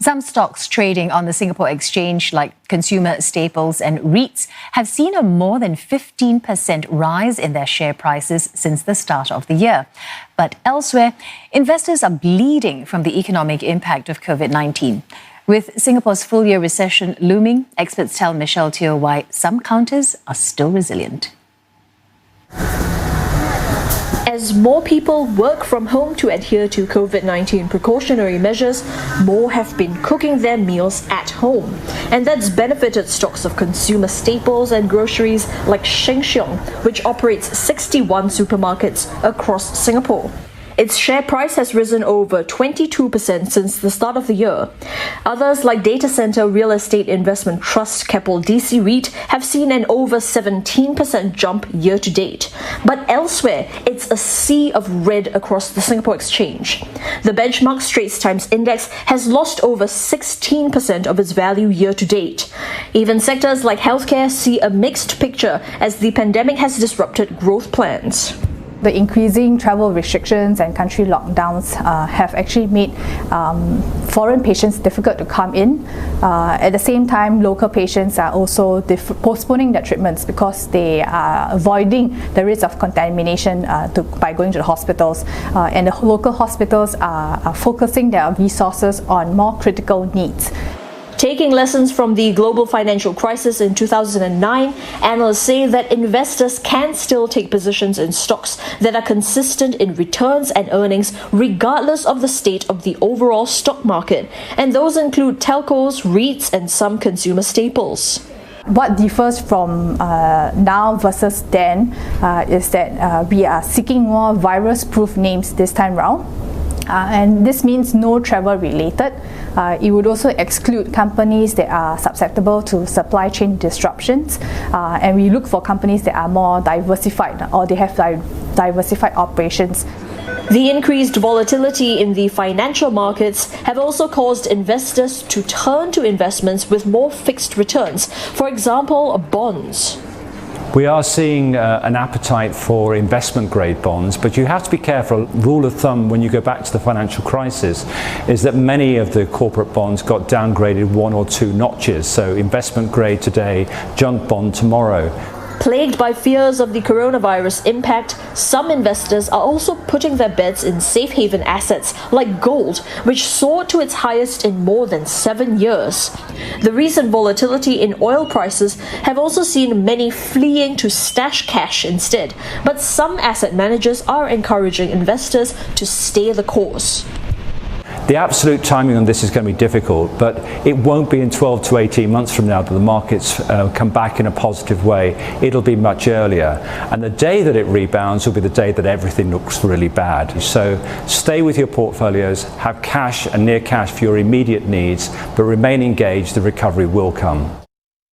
Some stocks trading on the Singapore Exchange, like consumer staples and REITs, have seen a more than 15% rise in their share prices since the start of the year. But elsewhere, investors are bleeding from the economic impact of COVID-19. With Singapore's full-year recession looming, experts tell Michelle Teo why some counters are still resilient. As more people work from home to adhere to COVID-19 precautionary measures, more have been cooking their meals at home. And that's benefited stocks of consumer staples and groceries like Sheng Siong, which operates 61 supermarkets across Singapore. Its share price has risen over 22% since the start of the year. Others like data center real estate investment trust Keppel DC REIT have seen an over 17% jump year to date. But elsewhere, it's a sea of red across the Singapore Exchange. The benchmark Straits Times Index has lost over 16% of its value year to date. Even sectors like healthcare see a mixed picture as the pandemic has disrupted growth plans. The increasing travel restrictions and country lockdowns have actually made foreign patients difficult to come in. At the same time, local patients are also postponing their treatments because they are avoiding the risk of contamination by going to the hospitals. And the local hospitals are focusing their resources on more critical needs. Taking lessons from the global financial crisis in 2009, analysts say that investors can still take positions in stocks that are consistent in returns and earnings regardless of the state of the overall stock market, and those include telcos, REITs, and some consumer staples. What differs from now versus then is that we are seeking more virus-proof names this time round. And this means no travel related. It would also exclude companies that are susceptible to supply chain disruptions. And we look for companies that are more diversified or they have diversified operations. The increased volatility in the financial markets have also caused investors to turn to investments with more fixed returns, for example, bonds. We are seeing an appetite for investment-grade bonds, but you have to be careful. Rule of thumb when you go back to the financial crisis is that many of the corporate bonds got downgraded 1 or 2 notches. So investment-grade today, junk bond tomorrow. Plagued by fears of the coronavirus impact, some investors are also putting their bets in safe haven assets like gold, which soared to its highest in more than 7 years. The recent volatility in oil prices have also seen many fleeing to stash cash instead, but some asset managers are encouraging investors to stay the course. The absolute timing on this is going to be difficult, but it won't be in 12 to 18 months from now that the markets come back in a positive way. It'll be much earlier. And the day that it rebounds will be the day that everything looks really bad. So stay with your portfolios, have cash and near cash for your immediate needs, but remain engaged. The recovery will come.